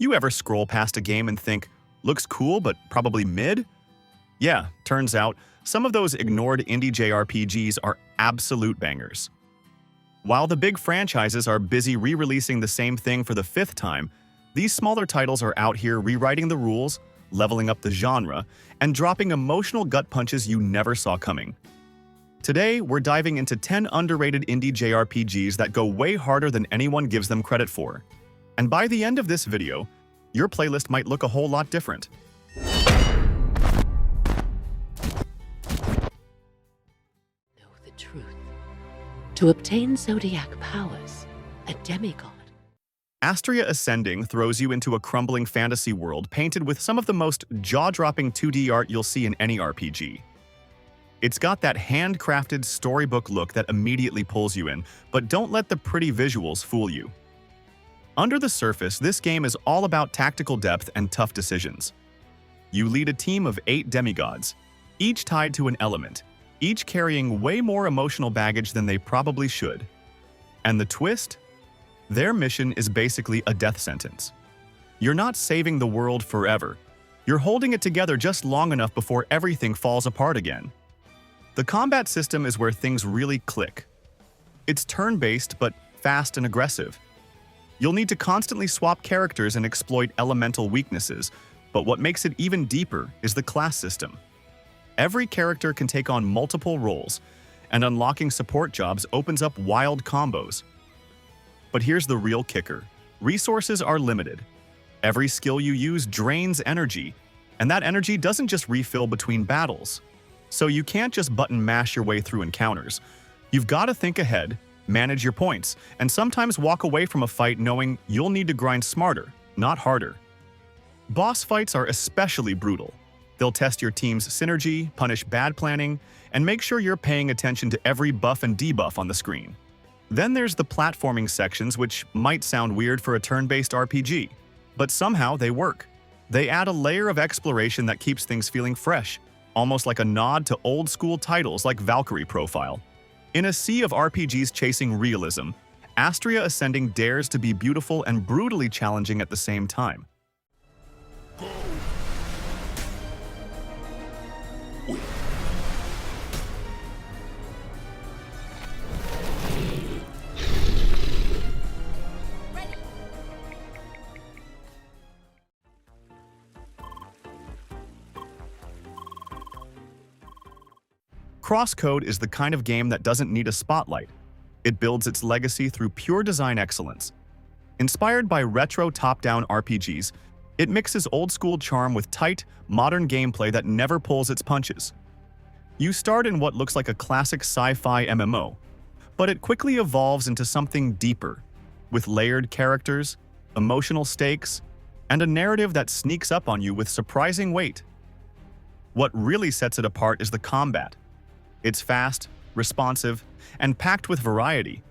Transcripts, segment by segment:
You ever scroll past a game and think, looks cool but probably mid? Yeah, turns out, some of those ignored indie JRPGs are absolute bangers. While the big franchises are busy re-releasing the same thing for the fifth time, these smaller titles are out here rewriting the rules, leveling up the genre, and dropping emotional gut punches you never saw coming. Today, we're diving into 10 underrated indie JRPGs that go way harder than anyone gives them credit for. And by the end of this video, your playlist might look a whole lot different. Know the truth. To obtain zodiac powers, a demigod. Astria Ascending throws you into a crumbling fantasy world painted with some of the most jaw-dropping 2D art you'll see in any RPG. It's got that handcrafted storybook look that immediately pulls you in, but don't let the pretty visuals fool you. Under the surface, this game is all about tactical depth and tough decisions. You lead a team of 8 demigods, each tied to an element, each carrying way more emotional baggage than they probably should. And the twist? Their mission is basically a death sentence. You're not saving the world forever. You're holding it together just long enough before everything falls apart again. The combat system is where things really click. It's turn-based but fast and aggressive. You'll need to constantly swap characters and exploit elemental weaknesses, but what makes it even deeper is the class system. Every character can take on multiple roles, and unlocking support jobs opens up wild combos. But here's the real kicker. Resources are limited. Every skill you use drains energy, and that energy doesn't just refill between battles. So you can't just button mash your way through encounters. You've got to think ahead, manage your points, and sometimes walk away from a fight knowing you'll need to grind smarter, not harder. Boss fights are especially brutal. They'll test your team's synergy, punish bad planning, and make sure you're paying attention to every buff and debuff on the screen. Then there's the platforming sections, which might sound weird for a turn-based RPG, but somehow they work. They add a layer of exploration that keeps things feeling fresh, almost like a nod to old-school titles like Valkyrie Profile. In a sea of RPGs chasing realism, Astria Ascending dares to be beautiful and brutally challenging at the same time. Crosscode is the kind of game that doesn't need a spotlight. It builds its legacy through pure design excellence. Inspired by retro top-down RPGs, it mixes old-school charm with tight, modern gameplay that never pulls its punches. You start in what looks like a classic sci-fi MMO, but it quickly evolves into something deeper, with layered characters, emotional stakes, and a narrative that sneaks up on you with surprising weight. What really sets it apart is the combat. It's fast, responsive, and packed with variety.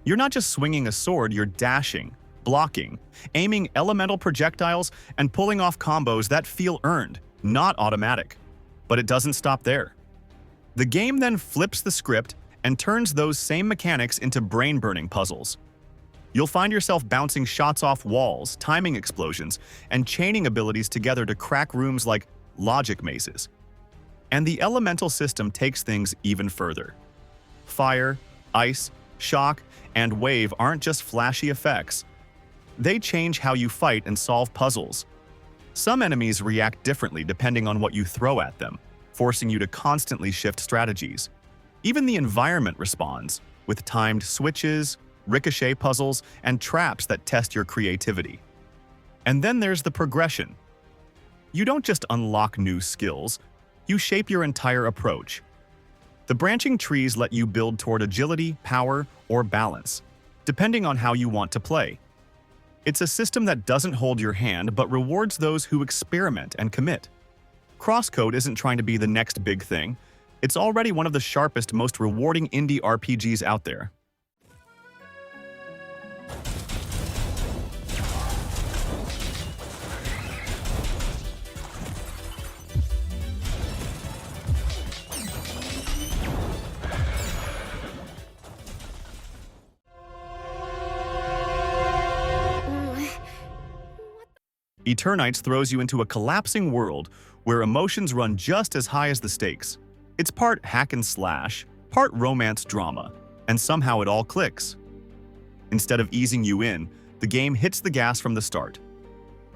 You're not just swinging a sword, you're dashing, blocking, aiming elemental projectiles, and pulling off combos that feel earned, not automatic. But it doesn't stop there. The game then flips the script and turns those same mechanics into brain-burning puzzles. You'll find yourself bouncing shots off walls, timing explosions, and chaining abilities together to crack rooms like logic mazes. And the elemental system takes things even further. Fire, ice, shock, and wave aren't just flashy effects. They change how you fight and solve puzzles. Some enemies react differently depending on what you throw at them, forcing you to constantly shift strategies. Even the environment responds, with timed switches, ricochet puzzles, and traps that test your creativity. And then there's the progression. You don't just unlock new skills, you shape your entire approach. The branching trees let you build toward agility, power, or balance, depending on how you want to play. It's a system that doesn't hold your hand but rewards those who experiment and commit. Crosscode isn't trying to be the next big thing. It's already one of the sharpest, most rewarding indie RPGs out there. Eternites throws you into a collapsing world where emotions run just as high as the stakes. It's part hack and slash, part romance drama, and somehow it all clicks. Instead of easing you in, the game hits the gas from the start.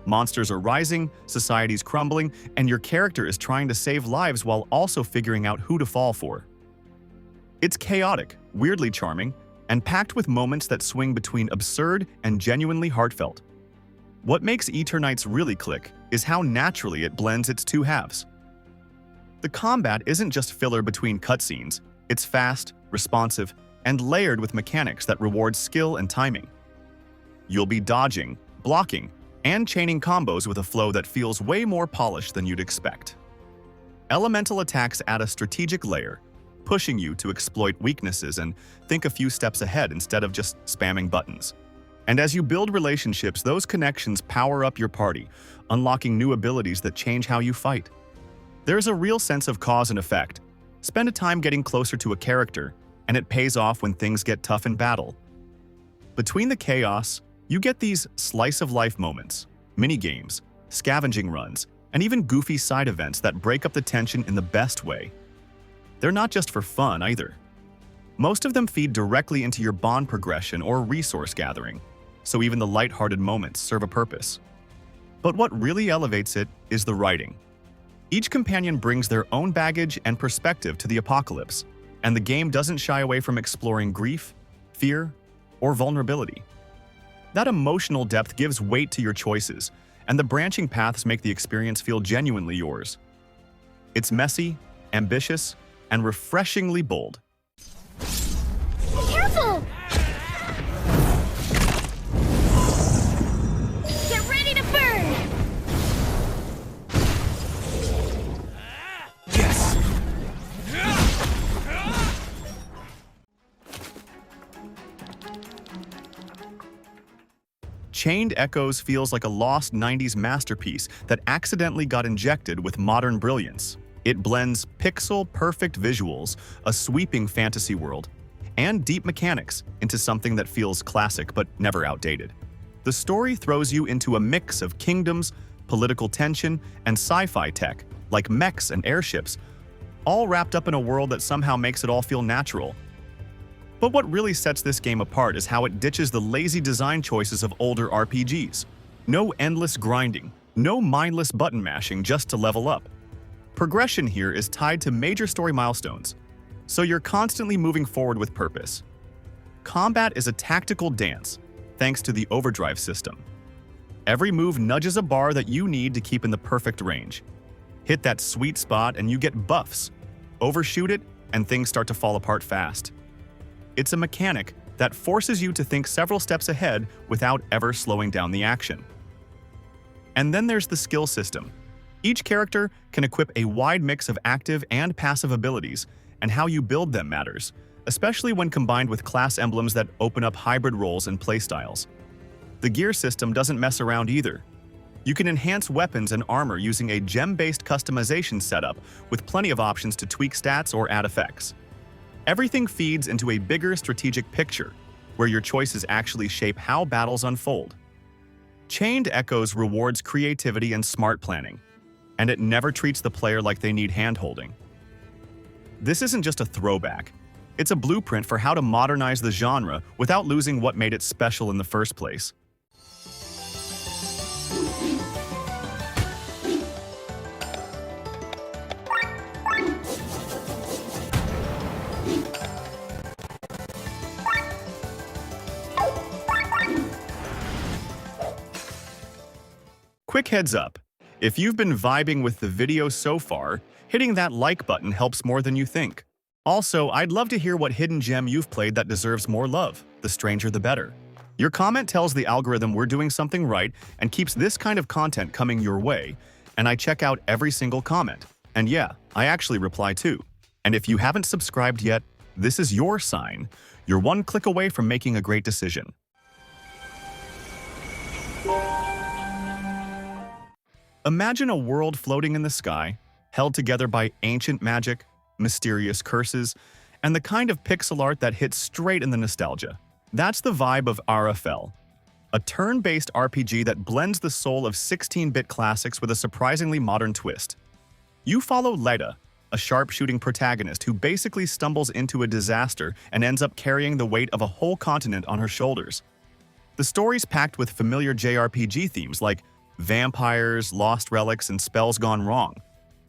Monsters are rising, society's crumbling, and your character is trying to save lives while also figuring out who to fall for. It's chaotic, weirdly charming, and packed with moments that swing between absurd and genuinely heartfelt. What makes Eternites really click is how naturally it blends its two halves. The combat isn't just filler between cutscenes, it's fast, responsive, and layered with mechanics that reward skill and timing. You'll be dodging, blocking, and chaining combos with a flow that feels way more polished than you'd expect. Elemental attacks add a strategic layer, pushing you to exploit weaknesses and think a few steps ahead instead of just spamming buttons. And as you build relationships, those connections power up your party, unlocking new abilities that change how you fight. There's a real sense of cause and effect. Spend a time getting closer to a character, and it pays off when things get tough in battle. Between the chaos, you get these slice-of-life moments, mini-games, scavenging runs, and even goofy side events that break up the tension in the best way. They're not just for fun either. Most of them feed directly into your bond progression or resource gathering, so even the lighthearted moments serve a purpose. But what really elevates it is the writing. Each companion brings their own baggage and perspective to the apocalypse, and the game doesn't shy away from exploring grief, fear, or vulnerability. That emotional depth gives weight to your choices, and the branching paths make the experience feel genuinely yours. It's messy, ambitious, and refreshingly bold. Careful! Get ready to burn! Yes! Chained Echoes feels like a lost 90s masterpiece that accidentally got injected with modern brilliance. It blends pixel-perfect visuals, a sweeping fantasy world, and deep mechanics into something that feels classic but never outdated. The story throws you into a mix of kingdoms, political tension, and sci-fi tech, like mechs and airships, all wrapped up in a world that somehow makes it all feel natural. But what really sets this game apart is how it ditches the lazy design choices of older RPGs. No endless grinding, no mindless button mashing just to level up. Progression here is tied to major story milestones, so you're constantly moving forward with purpose. Combat is a tactical dance, thanks to the overdrive system. Every move nudges a bar that you need to keep in the perfect range. Hit that sweet spot and you get buffs. Overshoot it, and things start to fall apart fast. It's a mechanic that forces you to think several steps ahead without ever slowing down the action. And then there's the skill system. Each character can equip a wide mix of active and passive abilities, and how you build them matters, especially when combined with class emblems that open up hybrid roles and playstyles. The gear system doesn't mess around either. You can enhance weapons and armor using a gem-based customization setup with plenty of options to tweak stats or add effects. Everything feeds into a bigger strategic picture, where your choices actually shape how battles unfold. Chained Echoes rewards creativity and smart planning, and it never treats the player like they need hand-holding. This isn't just a throwback. It's a blueprint for how to modernize the genre without losing what made it special in the first place. Quick heads up, if you've been vibing with the video so far, hitting that like button helps more than you think. Also, I'd love to hear what hidden gem you've played that deserves more love. The stranger the better. Your comment tells the algorithm we're doing something right and keeps this kind of content coming your way, and I check out every single comment. And yeah, I actually reply too. And if you haven't subscribed yet, this is your sign. You're one click away from making a great decision. Imagine a world floating in the sky, held together by ancient magic, mysterious curses, and the kind of pixel art that hits straight in the nostalgia. That's the vibe of RFL. a turn-based RPG that blends the soul of 16-bit classics with a surprisingly modern twist. You follow Leda, a sharpshooting protagonist who basically stumbles into a disaster and ends up carrying the weight of a whole continent on her shoulders. The story's packed with familiar JRPG themes like vampires, lost relics, and spells gone wrong.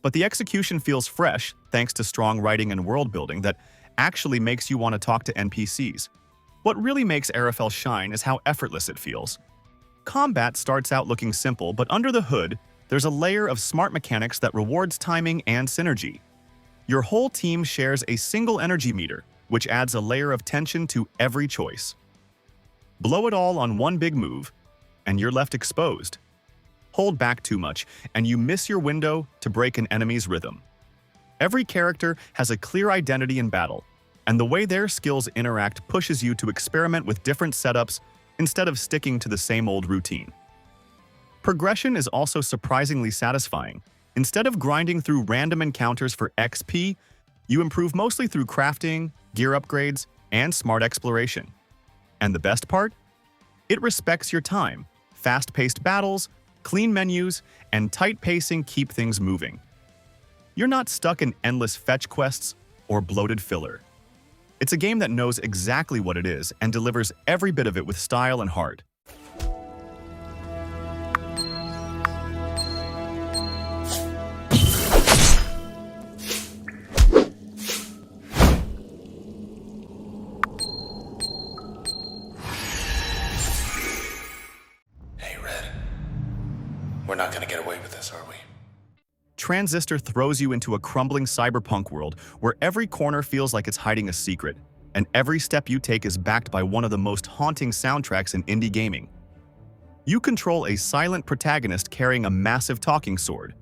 But the execution feels fresh thanks to strong writing and world building that actually makes you want to talk to NPCs. What really makes Arafel shine is how effortless it feels. Combat starts out looking simple, but under the hood, there's a layer of smart mechanics that rewards timing and synergy. Your whole team shares a single energy meter, which adds a layer of tension to every choice. Blow it all on one big move, and you're left exposed. Hold back too much, and you miss your window to break an enemy's rhythm. Every character has a clear identity in battle, and the way their skills interact pushes you to experiment with different setups instead of sticking to the same old routine. Progression is also surprisingly satisfying. Instead of grinding through random encounters for XP, you improve mostly through crafting, gear upgrades, and smart exploration. And the best part? It respects your time. Fast-paced battles, clean menus, and tight pacing keep things moving. You're not stuck in endless fetch quests or bloated filler. It's a game that knows exactly what it is and delivers every bit of it with style and heart. We're not gonna get away with this, are we? Transistor throws you into a crumbling cyberpunk world where every corner feels like it's hiding a secret, and every step you take is backed by one of the most haunting soundtracks in indie gaming. You control a silent protagonist carrying a massive talking sword.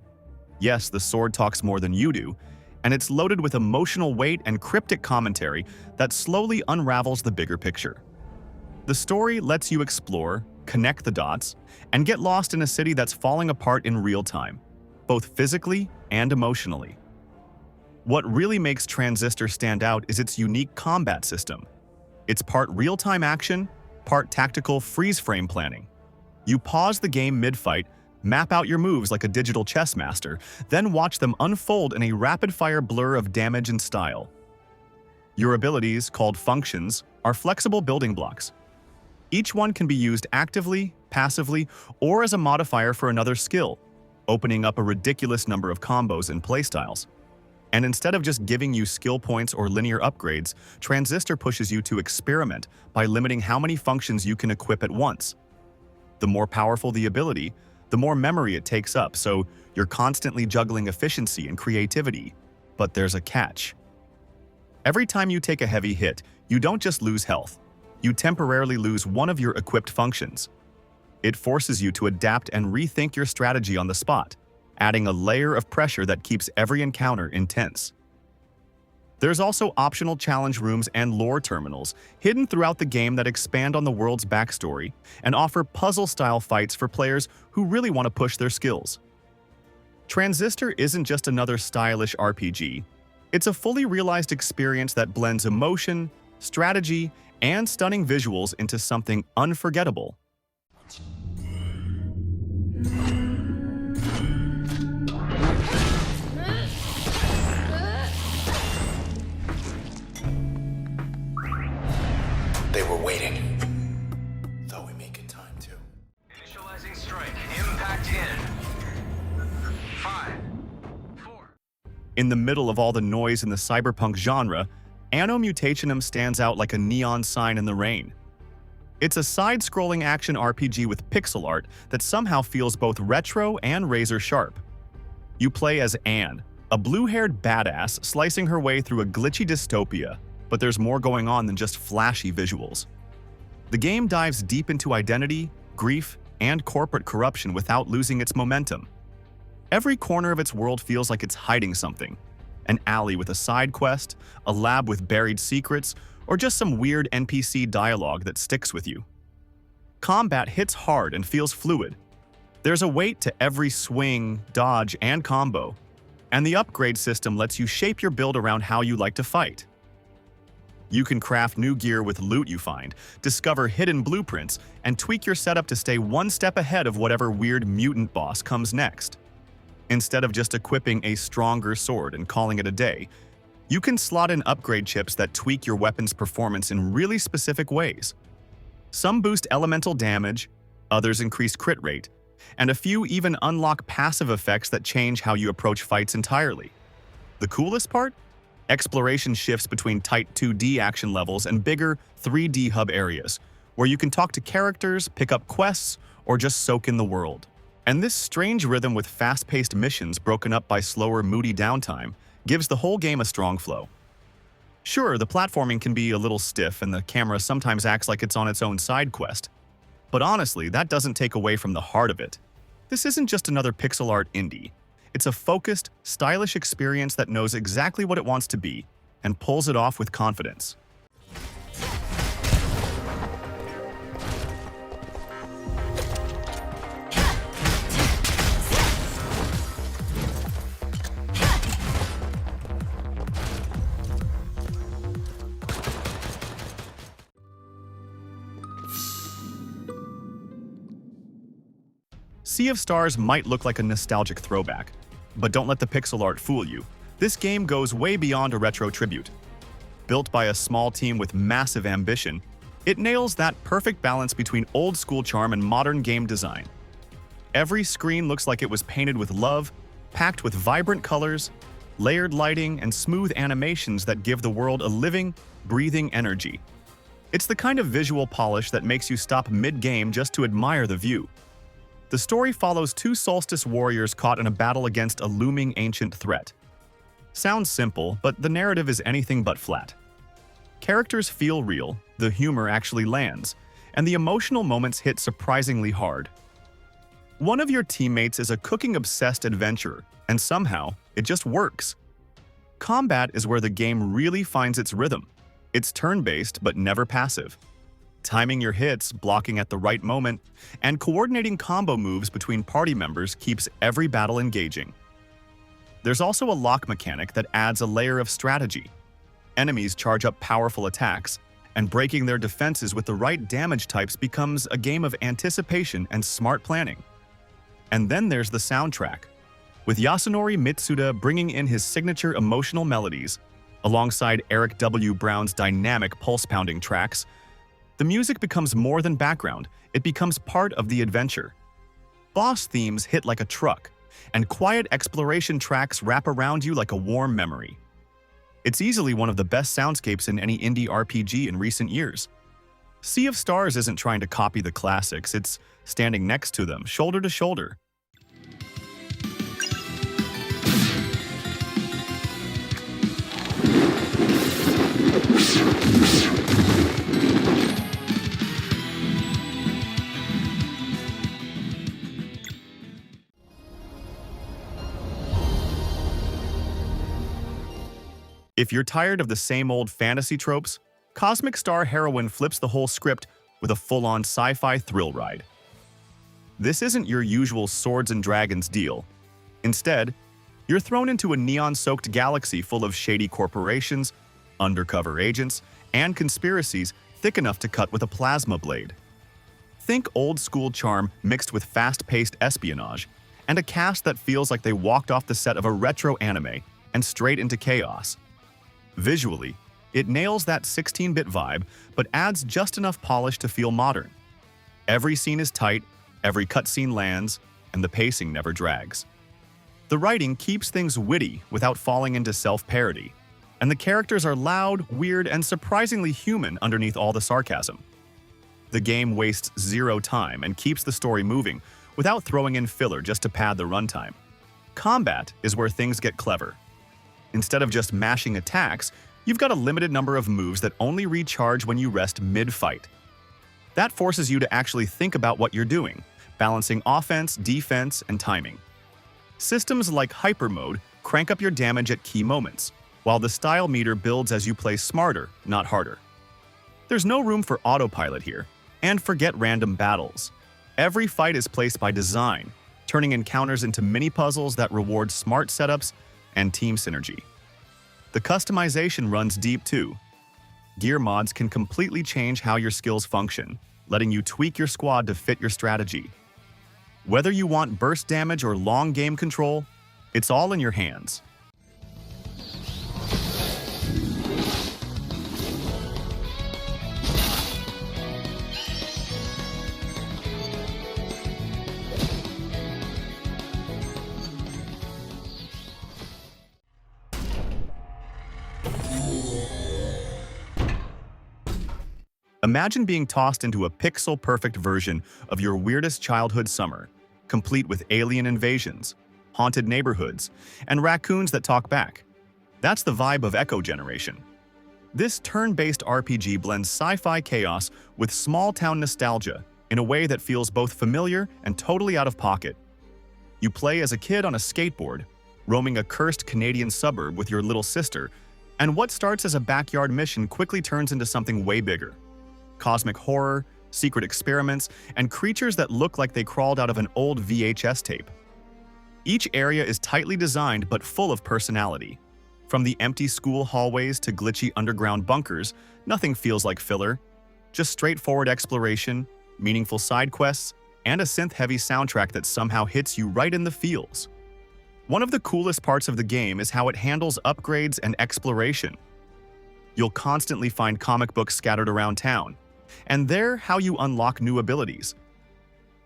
Yes, the sword talks more than you do, and it's loaded with emotional weight and cryptic commentary that slowly unravels the bigger picture. The story lets you explore, connect the dots, and get lost in a city that's falling apart in real time, both physically and emotionally. What really makes Transistor stand out is its unique combat system. It's part real-time action, part tactical freeze-frame planning. You pause the game mid-fight, map out your moves like a digital chess master, then watch them unfold in a rapid-fire blur of damage and style. Your abilities, called functions, are flexible building blocks. Each one can be used actively, passively, or as a modifier for another skill, opening up a ridiculous number of combos and playstyles. And instead of just giving you skill points or linear upgrades, Transistor pushes you to experiment by limiting how many functions you can equip at once. The more powerful the ability, the more memory it takes up, so you're constantly juggling efficiency and creativity. But there's a catch. Every time you take a heavy hit, you don't just lose health. You temporarily lose one of your equipped functions. It forces you to adapt and rethink your strategy on the spot, adding a layer of pressure that keeps every encounter intense. There's also optional challenge rooms and lore terminals hidden throughout the game that expand on the world's backstory and offer puzzle-style fights for players who really want to push their skills. Transistor isn't just another stylish RPG. It's a fully realized experience that blends emotion, strategy, and stunning visuals into something unforgettable. They were waiting. Thought we make it time to. Initializing strike. Impact in. 5, 4. In the middle of all the noise in the cyberpunk genre, Anno Mutationum stands out like a neon sign in the rain. It's a side-scrolling action RPG with pixel art that somehow feels both retro and razor-sharp. You play as Anne, a blue-haired badass slicing her way through a glitchy dystopia, but there's more going on than just flashy visuals. The game dives deep into identity, grief, and corporate corruption without losing its momentum. Every corner of its world feels like it's hiding something. An alley with a side quest, a lab with buried secrets, or just some weird NPC dialogue that sticks with you. Combat hits hard and feels fluid. There's a weight to every swing, dodge, and combo, and the upgrade system lets you shape your build around how you like to fight. You can craft new gear with loot you find, discover hidden blueprints, and tweak your setup to stay one step ahead of whatever weird mutant boss comes next. Instead of just equipping a stronger sword and calling it a day, you can slot in upgrade chips that tweak your weapon's performance in really specific ways. Some boost elemental damage, others increase crit rate, and a few even unlock passive effects that change how you approach fights entirely. The coolest part? Exploration shifts between tight 2D action levels and bigger 3D hub areas, where you can talk to characters, pick up quests, or just soak in the world. And this strange rhythm with fast-paced missions broken up by slower, moody downtime gives the whole game a strong flow. Sure, the platforming can be a little stiff and the camera sometimes acts like it's on its own side quest, but honestly, that doesn't take away from the heart of it. This isn't just another pixel art indie. It's a focused, stylish experience that knows exactly what it wants to be and pulls it off with confidence. Sea of Stars might look like a nostalgic throwback, but don't let the pixel art fool you. This game goes way beyond a retro tribute. Built by a small team with massive ambition, it nails that perfect balance between old-school charm and modern game design. Every screen looks like it was painted with love, packed with vibrant colors, layered lighting, and smooth animations that give the world a living, breathing energy. It's the kind of visual polish that makes you stop mid-game just to admire the view. The story follows two Solstice warriors caught in a battle against a looming ancient threat. Sounds simple, but the narrative is anything but flat. Characters feel real, the humor actually lands, and the emotional moments hit surprisingly hard. One of your teammates is a cooking-obsessed adventurer, and somehow, it just works. Combat is where the game really finds its rhythm. It's turn-based, but never passive. Timing your hits, blocking at the right moment, and coordinating combo moves between party members keeps every battle engaging. There's also a lock mechanic that adds a layer of strategy. Enemies charge up powerful attacks, and breaking their defenses with the right damage types becomes a game of anticipation and smart planning. And then there's the soundtrack. With Yasunori Mitsuda bringing in his signature emotional melodies, alongside Eric W. Brown's dynamic pulse-pounding tracks, the music becomes more than background, it becomes part of the adventure. Boss themes hit like a truck, and quiet exploration tracks wrap around you like a warm memory. It's easily one of the best soundscapes in any indie RPG in recent years. Sea of Stars isn't trying to copy the classics, it's standing next to them, shoulder to shoulder. If you're tired of the same old fantasy tropes, Cosmic Star Heroine flips the whole script with a full-on sci-fi thrill ride. This isn't your usual swords and dragons deal. Instead, you're thrown into a neon-soaked galaxy full of shady corporations, undercover agents, and conspiracies thick enough to cut with a plasma blade. Think old-school charm mixed with fast-paced espionage, and a cast that feels like they walked off the set of a retro anime and straight into chaos. Visually, it nails that 16-bit vibe, but adds just enough polish to feel modern. Every scene is tight, every cutscene lands, and the pacing never drags. The writing keeps things witty without falling into self-parody, and the characters are loud, weird, and surprisingly human underneath all the sarcasm. The game wastes zero time and keeps the story moving without throwing in filler just to pad the runtime. Combat is where things get clever. Instead of just mashing attacks, you've got a limited number of moves that only recharge when you rest mid-fight. That forces you to actually think about what you're doing, balancing offense, defense, and timing. Systems like Hyper Mode crank up your damage at key moments, while the style meter builds as you play smarter, not harder. There's no room for autopilot here, and forget random battles. Every fight is placed by design, turning encounters into mini-puzzles that reward smart setups and team synergy. The customization runs deep too. Gear mods can completely change how your skills function, letting you tweak your squad to fit your strategy. Whether you want burst damage or long game control, it's all in your hands. Imagine being tossed into a pixel-perfect version of your weirdest childhood summer, complete with alien invasions, haunted neighborhoods, and raccoons that talk back. That's the vibe of Echo Generation. This turn-based RPG blends sci-fi chaos with small-town nostalgia in a way that feels both familiar and totally out of pocket. You play as a kid on a skateboard, roaming a cursed Canadian suburb with your little sister, and what starts as a backyard mission quickly turns into something way bigger. Cosmic horror, secret experiments, and creatures that look like they crawled out of an old VHS tape. Each area is tightly designed but full of personality. From the empty school hallways to glitchy underground bunkers, nothing feels like filler. Just straightforward exploration, meaningful side quests, and a synth-heavy soundtrack that somehow hits you right in the feels. One of the coolest parts of the game is how it handles upgrades and exploration. You'll constantly find comic books scattered around town, and they're how you unlock new abilities.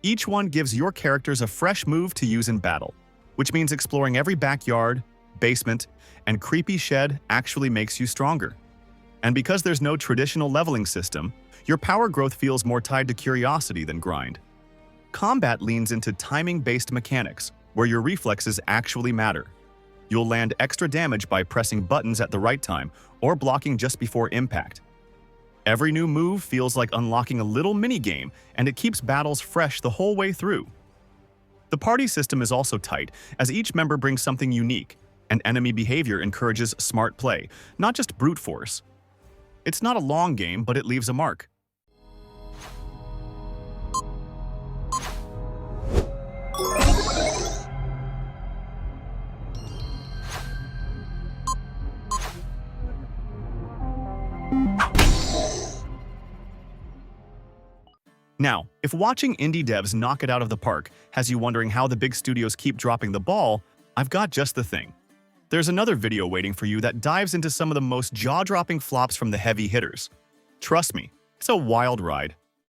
Each one gives your characters a fresh move to use in battle, which means exploring every backyard, basement, and creepy shed actually makes you stronger. And because there's no traditional leveling system, your power growth feels more tied to curiosity than grind. Combat leans into timing-based mechanics, where your reflexes actually matter. You'll land extra damage by pressing buttons at the right time or blocking just before impact. Every new move feels like unlocking a little mini-game, and it keeps battles fresh the whole way through. The party system is also tight, as each member brings something unique, and enemy behavior encourages smart play, not just brute force. It's not a long game, but it leaves a mark. Now, if watching indie devs knock it out of the park has you wondering how the big studios keep dropping the ball, I've got just the thing. There's another video waiting for you that dives into some of the most jaw-dropping flops from the heavy hitters. Trust me, it's a wild ride.